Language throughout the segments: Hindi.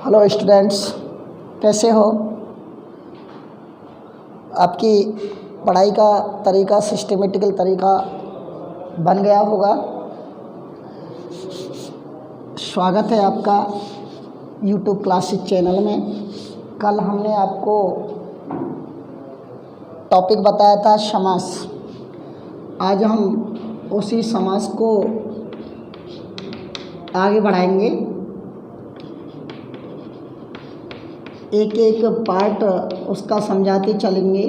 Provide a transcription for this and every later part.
हेलो स्टूडेंट्स, कैसे हो? आपकी पढ़ाई का तरीका सिस्टमेटिकल तरीका बन गया होगा। स्वागत है आपका यूट्यूब क्लासेस चैनल में। कल हमने आपको टॉपिक बताया था समास। आज हम उसी समास को आगे बढ़ाएंगे। एक एक पार्ट उसका समझाते चलेंगे।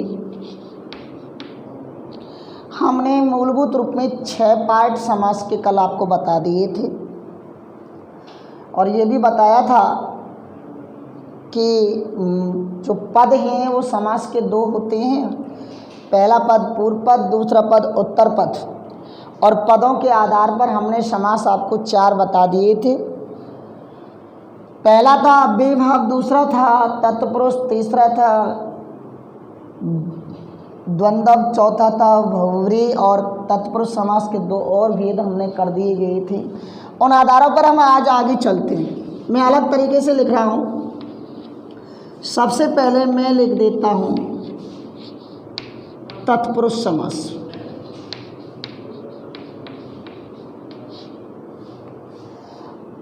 हमने मूलभूत रूप में 6 पार्ट समास के कल आपको बता दिए थे और ये भी बताया था कि जो पद हैं वो समास के 2 होते हैं। पहला पद पूर्व पद, दूसरा पद उत्तर पद। और पदों के आधार पर हमने समास आपको 4 बता दिए थे। पहला था अव्ययीभाव, दूसरा था तत्पुरुष, तीसरा था द्वंद्व, चौथा था बहुव्रीहि और तत्पुरुष समास के 2 और भेद हमने कर दिए गए थे। उन आधारों पर हम आज आगे चलते हैं। मैं अलग तरीके से लिख रहा हूँ। सबसे पहले मैं लिख देता हूँ तत्पुरुष समास।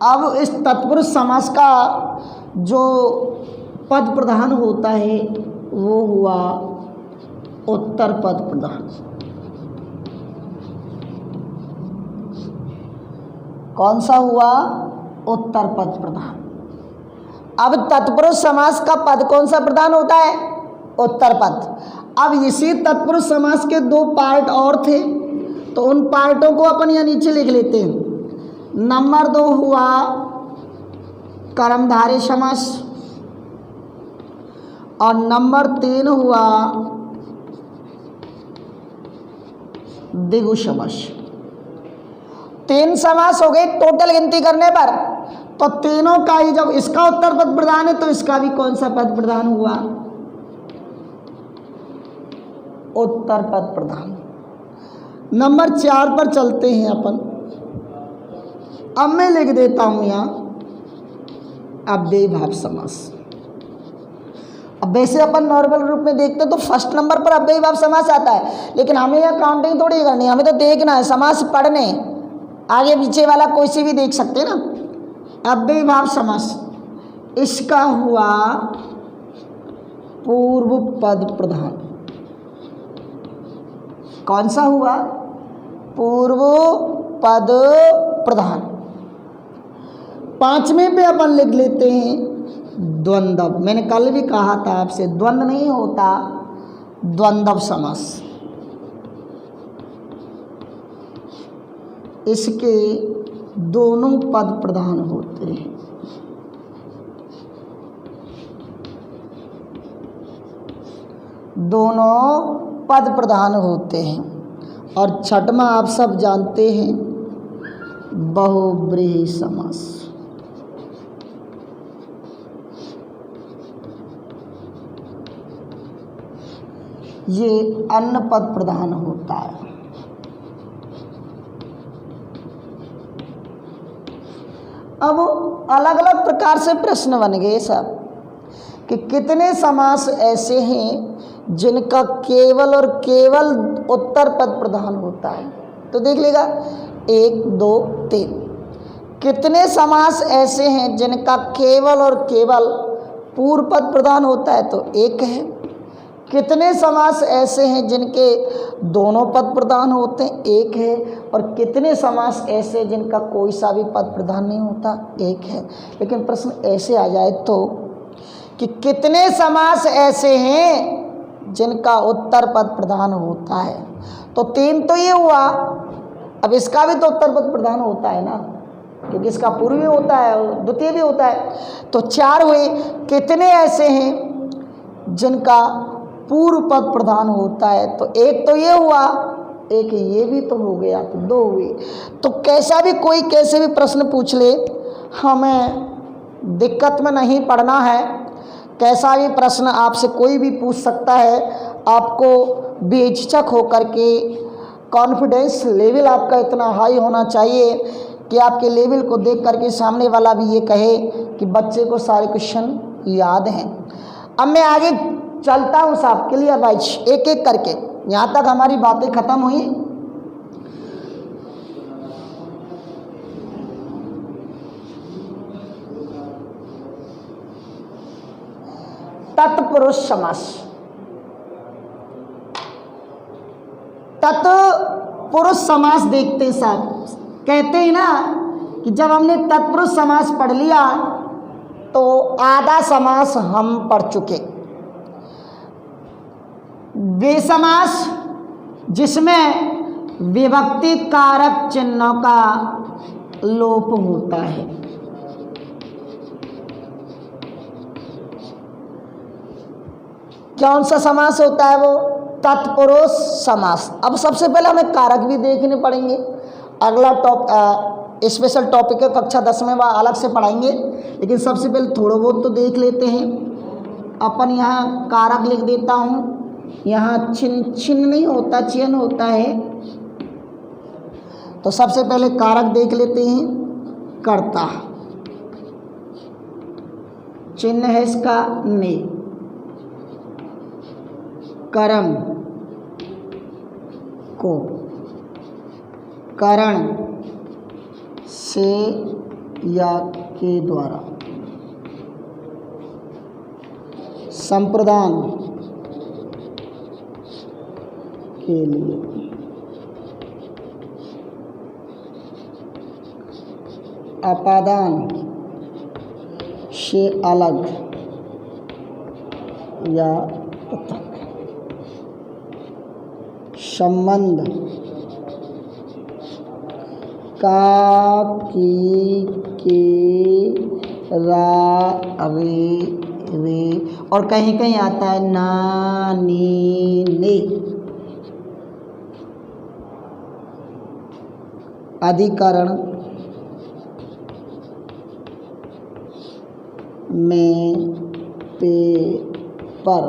अब इस तत्पुरुष समास का जो पद प्रधान होता है वो हुआ उत्तर पद प्रधान। कौन सा हुआ? उत्तर पद प्रधान। अब तत्पुरुष समास का पद कौन सा प्रधान होता है? उत्तर पद। अब इसी तत्पुरुष समास के 2 पार्ट और थे, तो उन पार्टों को अपन यहाँ नीचे लिख लेते हैं। नंबर 2 हुआ कर्मधारय समास और नंबर 3 हुआ द्विगु समास। 3 समास हो गए टोटल गिनती करने पर। तो तीनों का ही, जब इसका उत्तर पद प्रधान है तो इसका भी कौन सा पद प्रधान हुआ? उत्तर पद प्रधान। नंबर 4 पर चलते हैं अपन। अब मैं लिख देता हूं यहाँ अव्ययीभाव समास। अब वैसे अपन नॉर्मल रूप में देखते तो फर्स्ट नंबर पर अव्ययीभाव समास आता है, लेकिन हमें यह काउंटिंग थोड़ी करनी है। हमें तो देखना है, समास पढ़ने, आगे पीछे वाला कोई सी भी देख सकते हैं ना। अव्ययीभाव समास, इसका हुआ पूर्व पद प्रधान। कौन सा हुआ? पूर्व पद प्रधान। 5वें पे अपन लिख लेते हैं द्वंद्व। मैंने कल भी कहा था आपसे, द्वंद्व नहीं होता, द्वंद्व समास। इसके दोनों पद प्रधान होते हैं। दोनों पद प्रधान होते हैं। और 6वां आप सब जानते हैं बहुव्रीहि समास। ये अन्य पद प्रधान होता है। अब अलग अलग प्रकार से प्रश्न बन गए सब कि कितने समास ऐसे हैं जिनका केवल और केवल उत्तर पद प्रधान होता है। तो देख लेगा 1 2 3। कितने समास ऐसे हैं जिनका केवल और केवल पूर्व पद प्रधान होता है? तो 1 है। कितने समास ऐसे हैं जिनके दोनों पद प्रधान होते हैं? 1 है। और कितने समास ऐसे जिनका कोई सा भी पद प्रधान नहीं होता? 1 है। लेकिन प्रश्न ऐसे आ जाए तो कि कितने समास ऐसे हैं जिनका उत्तर पद प्रधान होता है? तो 3 तो ये हुआ। अब इसका भी तो उत्तर पद प्रधान होता है ना, क्योंकि इसका पूर्व भी होता है और द्वितीय भी होता है। तो 4 हुए। कितने ऐसे हैं जिनका पूर्व पद प्रधान होता है? तो 1 तो ये हुआ, 1 ये भी तो हो गया, तो 2 हुए। तो कैसा भी कोई कैसे भी प्रश्न पूछ ले, हमें दिक्कत में नहीं पड़ना है। कैसा भी प्रश्न आपसे कोई भी पूछ सकता है। आपको बेझिझक होकर के, कॉन्फिडेंस लेवल आपका इतना हाई होना चाहिए कि आपके लेवल को देख करके सामने वाला भी ये कहे कि बच्चे को सारे क्वेश्चन याद हैं। अब मैं आगे चलता हूँ साहब, क्लियर वाइज, एक एक करके, यहाँ तक हमारी बातें खत्म हुई। तत्पुरुष समास। तत्पुरुष समास देखते हैं साहब। कहते हैं ना कि जब हमने तत्पुरुष समास पढ़ लिया तो आधा समास हम पढ़ चुके। वे समास जिसमें विभक्ति कारक चिन्हों का लोप होता है। कौन सा समास होता है वो? तत्पुरुष समास। अब सबसे पहले हमें कारक भी देखने पड़ेंगे। अगला स्पेशल टॉपिक है कक्षा 10 में, वह अलग से पढ़ाएंगे, लेकिन सबसे पहले थोड़ा बहुत तो देख लेते हैं। अपन यहाँ कारक लिख देता हूँ, यहाँ चिन्ह नहीं होता, चिन्ह होता है। तो सबसे पहले कारक देख लेते हैं। कर्ता, चिन्ह है इसका ने। कर्म को करण से या के द्वारा, संप्रदान के लिए, अपादान से अलग या पृथक, संबंध का की के रा रे और कहीं कहीं आता है ना नी ने। अधिकरण में पे पर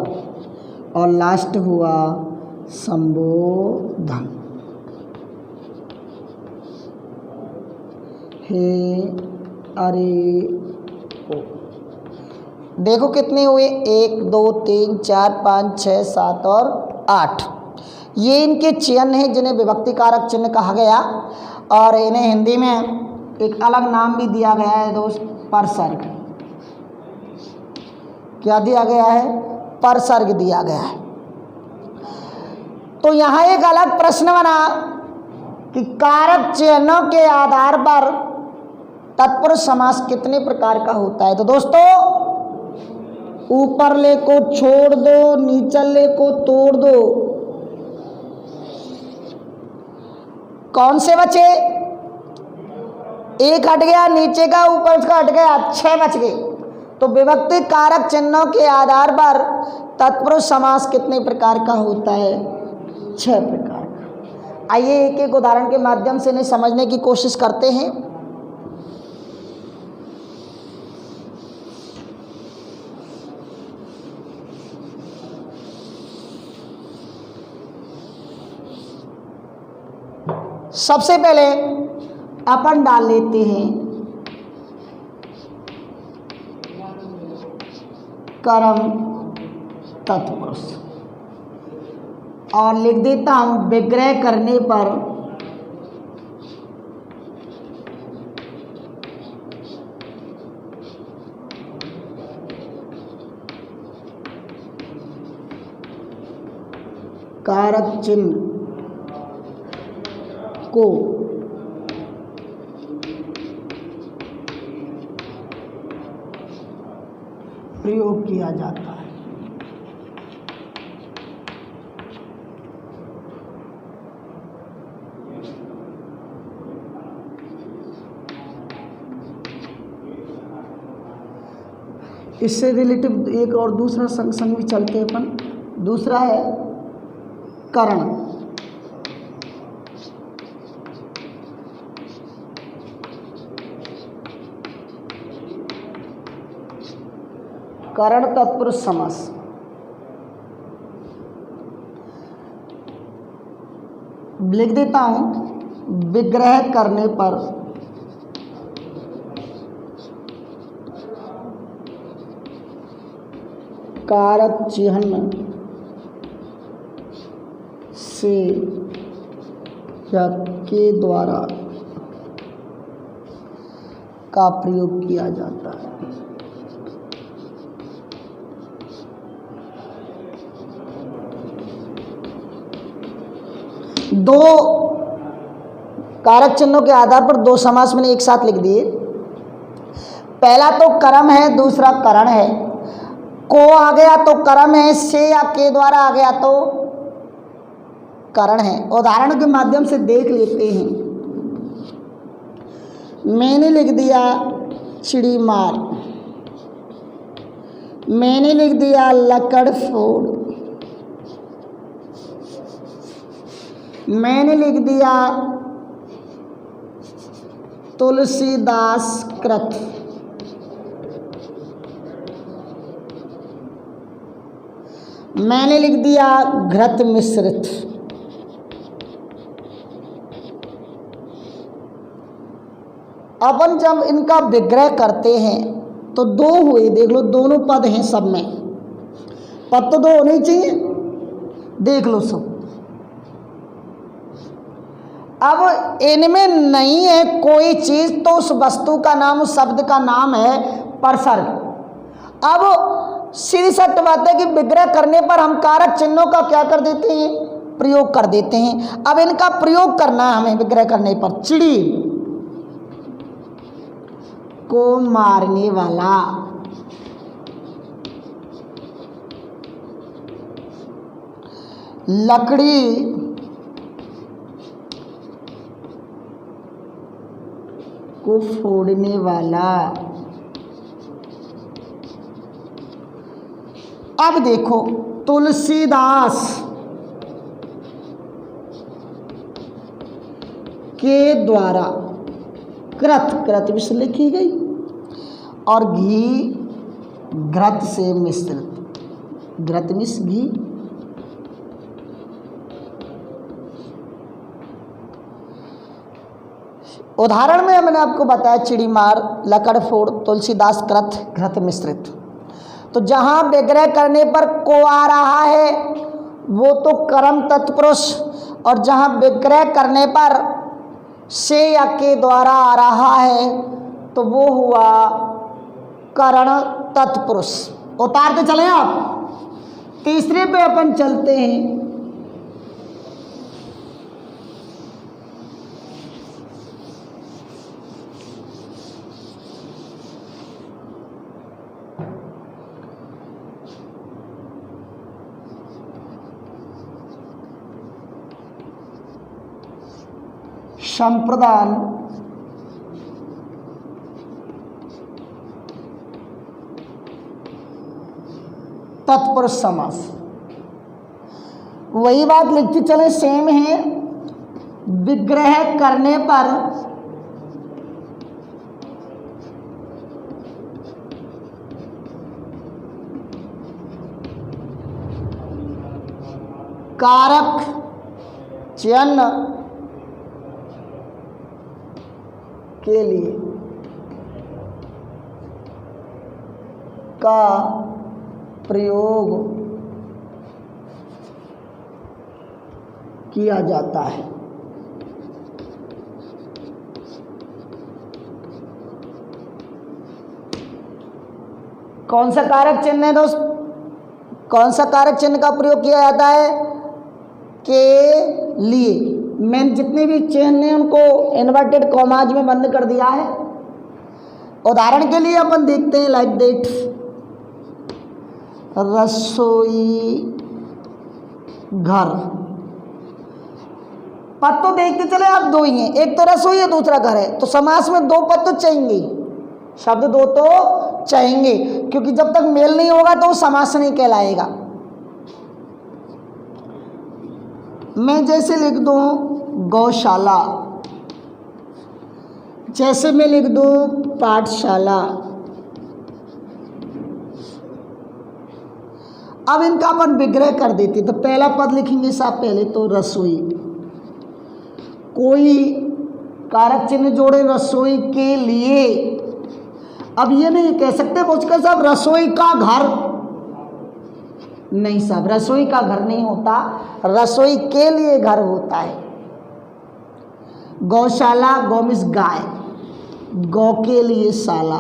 और लास्ट हुआ संबोधन। हे अरे ओ। देखो कितने हुए, 1 2 3 4 5 6 7 और 8। ये इनके चिन्ह हैं जिन्हें विभक्ति कारक चिन्ह कहा गया, और इन्हें हिंदी में एक अलग नाम भी दिया गया है दोस्त, परसर्ग। क्या दिया गया है? परसर्ग दिया गया है। तो यहाँ एक अलग प्रश्न बना कि कारक चिन्हों के आधार पर तत्पुरुष समास कितने प्रकार का होता है। तो दोस्तों, ऊपर ले को छोड़ दो, नीचले को तोड़ दो। कौन से बचे? एक हट गया, नीचे का ऊपर का हट गया, 6 बच गए। तो विभक्ति कारक चिन्हों के आधार पर तत्पुरुष समास कितने प्रकार का होता है? 6 प्रकार का। आइए एक एक उदाहरण के माध्यम से इन्हें समझने की कोशिश करते हैं। सबसे पहले अपन डाल लेते हैं कर्म तत्पुरुष और लिख देता हूं विग्रह करने पर कारक चिन्ह को प्रयोग किया जाता है। इससे रिलेटिव एक और दूसरा संग भी चलते हैं अपन। दूसरा है करण। करण तत्पुरुष समास। लिख देता हूं विग्रह करने पर कारक चिन्ह से या के द्वारा का प्रयोग किया जाता है। दो कारक चिन्हों के आधार पर दो समास मैंने एक साथ लिख दिए। पहला तो कर्म है, दूसरा करण है। को आ गया तो कर्म है, से या के द्वारा आ गया तो करण है। उदाहरण के माध्यम से देख लेते हैं। मैंने लिख दिया चिड़ी मार, मैंने लिख दिया लकड़ फोड़, मैंने लिख दिया तुलसीदास कृत, मैंने लिख दिया घृत मिश्रित। अपन जब इनका विग्रह करते हैं तो दो हुए, देख लो दोनों पद हैं सब में, पद तो दो होने चाहिए, देख लो सब। अब इनमें नहीं है कोई चीज तो उस वस्तु का नाम, उस शब्द का नाम है परसर्ग। अब सीधी सट बात है कि विग्रह करने पर हम कारक चिन्हों का क्या कर देते हैं, प्रयोग कर देते हैं। अब इनका प्रयोग करना है हमें विग्रह करने पर। चिड़ी को मारने वाला, लकड़ी को फोड़ने वाला। अब देखो तुलसीदास के द्वारा कृत, कृत विष लिखी गई, और घी घृत से मिश्रित, घृत मिश्र घी। उदाहरण में मैंने आपको बताया चिड़ी मार, लकड़ फोड़, तुलसीदास कृत, घृत मिश्रित। तो जहाँ विग्रह करने पर को आ रहा है वो तो कर्म तत्पुरुष, और जहाँ विग्रह करने पर से या के द्वारा आ रहा है तो वो हुआ करण तत्पुरुष। उतारते चले आप। तीसरे पे अपन चलते हैं। संप्रदान तत्पुरुष समास। वही बात लिखते चले, सेम है। विग्रह करने पर कारक चिन्ह के लिए का प्रयोग किया जाता है। कौन सा कारक चिन्ह है दोस्त, कौन सा कारक चिन्ह का प्रयोग किया जाता है के लिए। मैंने जितने भी चिन्ह हैं उनको इन्वर्टेड कॉमाज में बंद कर दिया है। उदाहरण के लिए अपन देखते हैं लाइक दैट, रसोई घर। पद तो देखते चले आप दो ही हैं, एक तो रसोई है दूसरा घर है, तो समास में दो पद तो चाहिए, शब्द दो तो चाहिए, क्योंकि जब तक मेल नहीं होगा तो वो समास नहीं कहलाएगा। मैं जैसे लिख दूं गौशाला, जैसे मैं लिख दूं पाठशाला। अब इनका अपन विग्रह कर देते, तो पहला पद लिखेंगे साहब पहले तो रसोई, कोई कारक चिन्ह जोड़े रसोई के लिए। अब ये नहीं कह सकते मुझका साहब रसोई का घर, नहीं साहब, रसोई का घर नहीं होता, रसोई के लिए घर होता है। गौशाला, गौ मीन्स गाय, गौ के लिए शाला।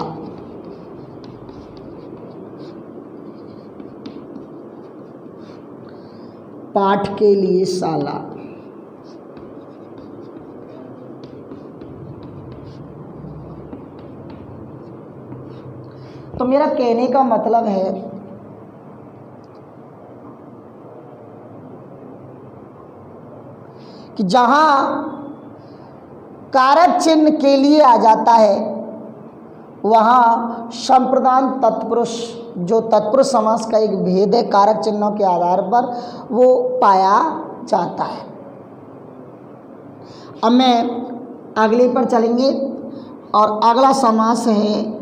पाठ के लिए शाला। तो मेरा कहने का मतलब है कि जहां कारक चिन्ह के लिए आ जाता है वहाँ संप्रदान तत्पुरुष, जो तत्पुरुष समास का एक भेद है कारक चिन्हों के आधार पर, वो पाया जाता है। अब मैं अगले पर चलेंगे और अगला समास है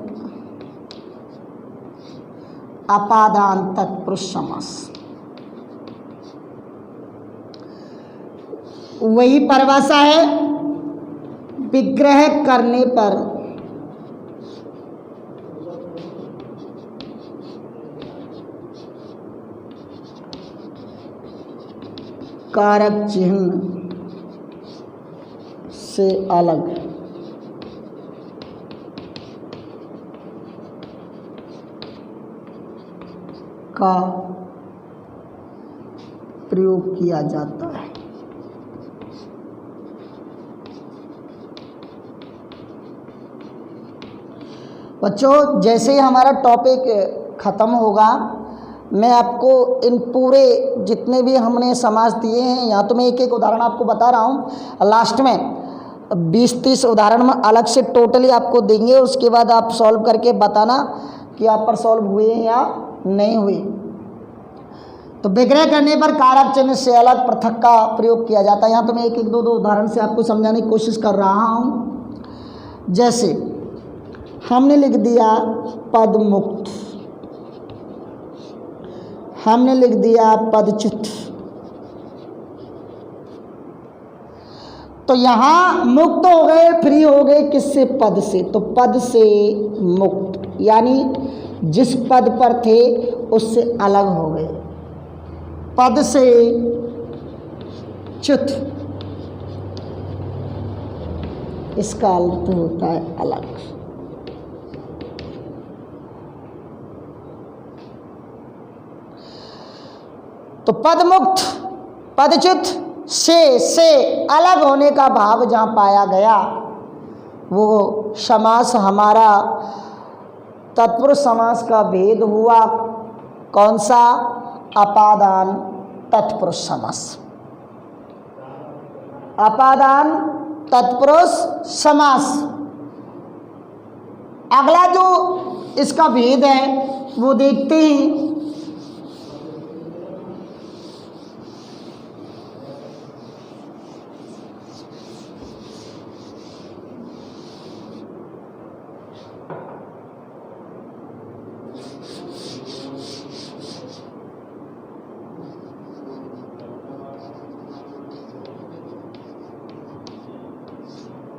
अपादान तत्पुरुष समास। वही परिभाषा है, विग्रह करने पर कारक चिन्ह से अलग का प्रयोग किया जाता है। बच्चों, जैसे ही हमारा टॉपिक ख़त्म होगा मैं आपको इन पूरे जितने भी हमने समास दिए हैं, यहाँ तो मैं एक एक उदाहरण आपको बता रहा हूँ, लास्ट में 20-30 उदाहरण में अलग से टोटली आपको देंगे। उसके बाद आप सॉल्व करके बताना कि आप पर सॉल्व हुए या नहीं हुए। तो विग्रह करने पर कारक चिन्ह से अलग पृथक का प्रयोग किया जाता है। यहाँ तो मैं एक एक दो उदाहरण से आपको समझाने की कोशिश कर रहा हूँ। जैसे हमने लिख दिया पद मुक्त, हमने लिख दिया पदच्युत। तो यहाँ मुक्त हो गए, फ्री हो गए, किससे? पद से। तो पद से मुक्त, यानी जिस पद पर थे उससे अलग हो गए। पद से च्युत, इसका अर्थ होता है अलग। तो पदमुक्त, पदच्युत से अलग होने का भाव जहाँ पाया गया वो समास हमारा तत्पुरुष समास का भेद हुआ। कौन सा? अपादान तत्पुरुष समास। अपादान तत्पुरुष समास। अगला जो इसका भेद है वो देखते हैं।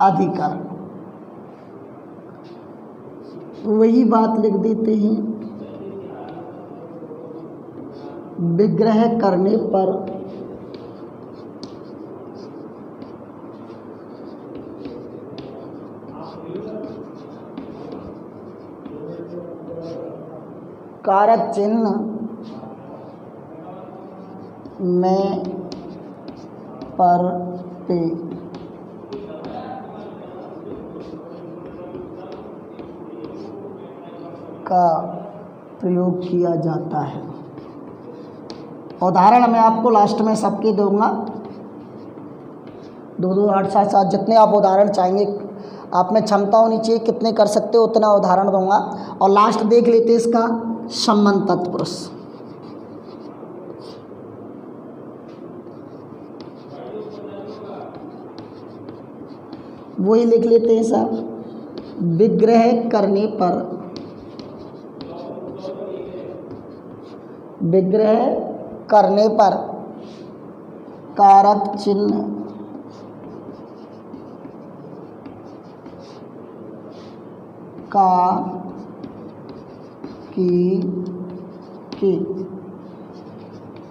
अधिकरण, वही बात लिख देते हैं। विग्रह करने पर कारक चिन्ह में पर पे का प्रयोग किया जाता है। उदाहरण मैं आपको लास्ट में सबके दूंगा, 2-2, 8, 7 जितने आप उदाहरण चाहेंगे, आप में क्षमता होनी चाहिए कितने कर सकते हो उतना उदाहरण दूंगा। और लास्ट देख लेते इसका संबंध तत्पुरुष। वही लिख लेते हैं साहब, विग्रह करने पर, विग्रह करने पर कारक चिन्ह का की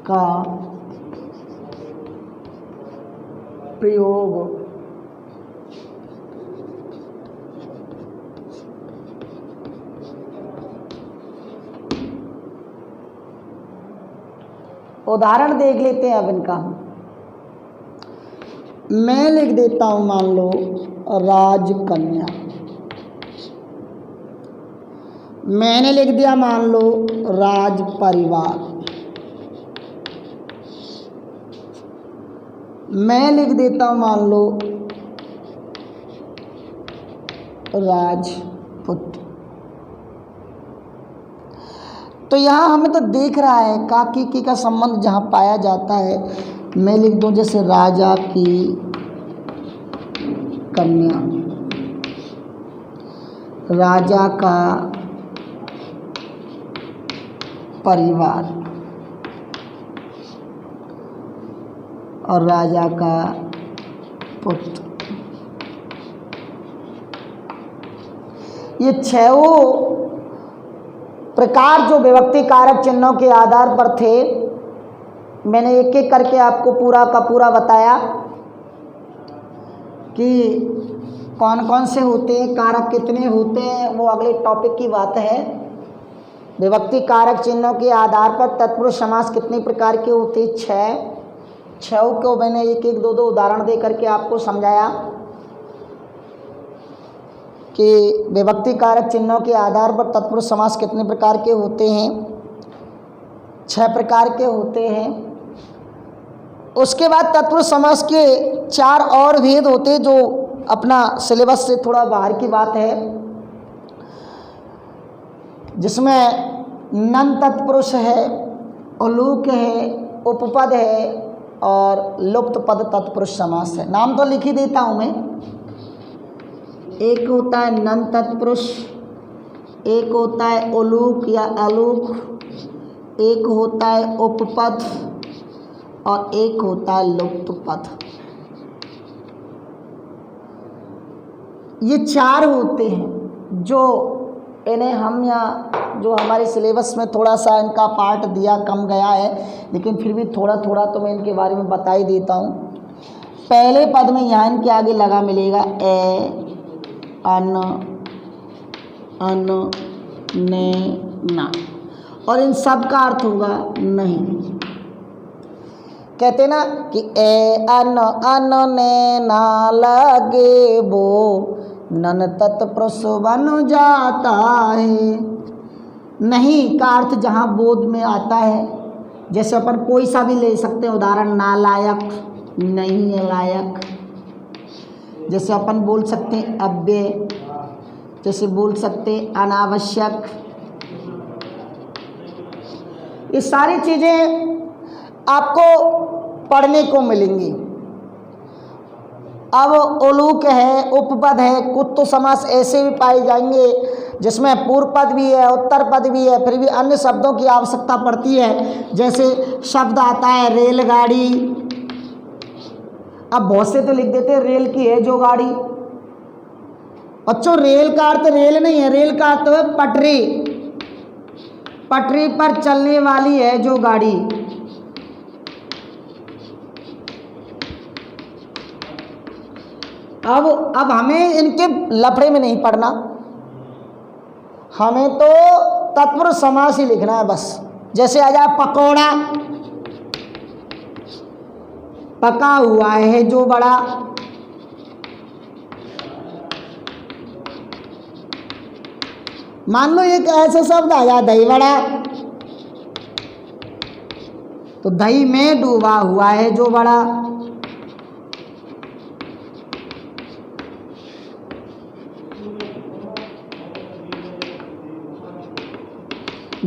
का प्रयोग उदाहरण देख लेते हैं अब इनका। मैं लिख देता हूं, मान लो राजकन्या। मैंने लिख दिया मान लो राज परिवार। मैं लिख देता हूं मान लो राजपुत्र। तो यहाँ हमें तो देख रहा है का की का संबंध जहाँ पाया जाता है। मैं लिख दूँ जैसे राजा की कन्या, राजा का परिवार और राजा का पुत्र। ये छहों प्रकार जो विभक्ति कारक चिन्हों के आधार पर थे, मैंने एक एक करके आपको पूरा का पूरा बताया कि कौन कौन से होते हैं, कारक कितने होते हैं, वो अगले टॉपिक की बात है। विभक्ति कारक चिन्हों के आधार पर तत्पुरुष समास कितने प्रकार के होते हैं? 6। 6 को मैंने एक एक दो दो उदाहरण दे करके आपको समझाया कि विभक्ति कारक चिन्हों के आधार पर तत्पुरुष समास कितने प्रकार के होते हैं। 6 प्रकार के होते हैं। उसके बाद तत्पुरुष समास के 4 और भेद होते हैं जो अपना सिलेबस से थोड़ा बाहर की बात है, जिसमें नन तत्पुरुष है, उलूक है, उपपद है और लुप्त पद तत्पुरुष समास है। नाम तो लिख ही देता हूँ मैं। एक होता है नन तत्पुरुष, एक होता है उलूक या अलूक, एक होता है उपपद और एक होता है लुप्त पद। ये 4 होते हैं जो इन्हें हम या जो हमारे सिलेबस में थोड़ा सा इनका पार्ट दिया कम गया है, लेकिन फिर भी थोड़ा थोड़ा तो मैं इनके बारे में बता ही देता हूँ। पहले पद में यहाँ इनके आगे लगा मिलेगा ए, अन, अन, ने, ना, और इन सब का अर्थ होगा नहीं। कहते ना कि ए अन, अन ने ना लगे वो नन तत्पुरुष बन जाता है। नहीं का अर्थ जहाँ बोध में आता है, जैसे अपन कोई सा भी ले सकते हैं उदाहरण, नालायक, नहीं है लायक। जैसे अपन बोल सकते हैं अव्यय, जैसे बोल सकते हैं अनावश्यक। ये सारी चीज़ें आपको पढ़ने को मिलेंगी। अब उलूक है, उपपद है, कुछ तो समास ऐसे भी पाए जाएंगे जिसमें पूर्व पद भी है, उत्तर पद भी है, फिर भी अन्य शब्दों की आवश्यकता पड़ती है। जैसे शब्द आता है रेलगाड़ी, अब बहुत से तो लिख देते हैं रेल की है जो गाड़ी। बच्चों रेल का अर्थ रेल नहीं है, रेल का अर्थ है पटरी, पटरी पर चलने वाली है जो गाड़ी। अब हमें इनके लफड़े में नहीं पड़ना, हमें तो तत्पुरुष समास ही लिखना है बस। जैसे आ जाए पकौड़ा, पका हुआ है जो बड़ा। मान लो एक ऐसा शब्द आ जाए दही बड़ा, तो दही में डूबा हुआ है जो बड़ा।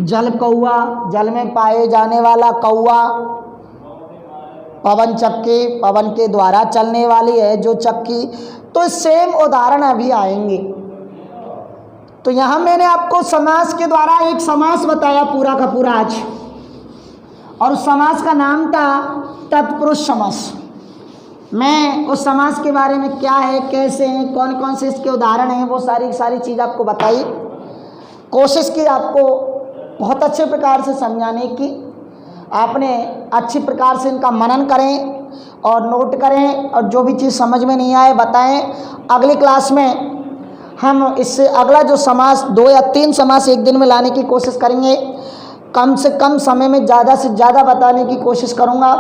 जल कौआ, जल में पाए जाने वाला कौआ। पवन चक्की, पवन के द्वारा चलने वाली है जो चक्की। तो सेम उदाहरण अभी आएंगे। तो यहाँ मैंने आपको समास के द्वारा एक समास बताया पूरा का पूरा आज, और उस समास का नाम था तत्पुरुष समास। मैं उस समास के बारे में क्या है, कैसे हैं, कौन कौन से इसके उदाहरण हैं, वो सारी चीज़ आपको बताई। कोशिश की आपको बहुत अच्छे प्रकार से समझाने की। आपने अच्छी प्रकार से इनका मनन करें और नोट करें, और जो भी चीज़ समझ में नहीं आए बताएं। अगली क्लास में हम इससे अगला जो समास 2 या 3 समास एक दिन में लाने की कोशिश करेंगे। कम से कम समय में ज़्यादा से ज़्यादा बताने की कोशिश करूँगा।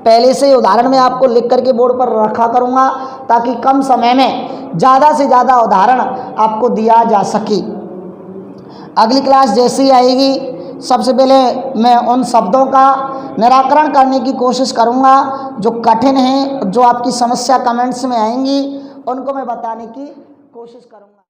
पहले से उदाहरण मैं आपको लिख करके बोर्ड पर रखा करूँगा ताकि कम समय में ज़्यादा से ज़्यादा उदाहरण आपको दिया जा सके। अगली क्लास जैसे ही आएगी सबसे पहले मैं उन शब्दों का निराकरण करने की कोशिश करूँगा जो कठिन हैं, जो आपकी समस्या कमेंट्स में आएंगी उनको मैं बताने की कोशिश करूँगा।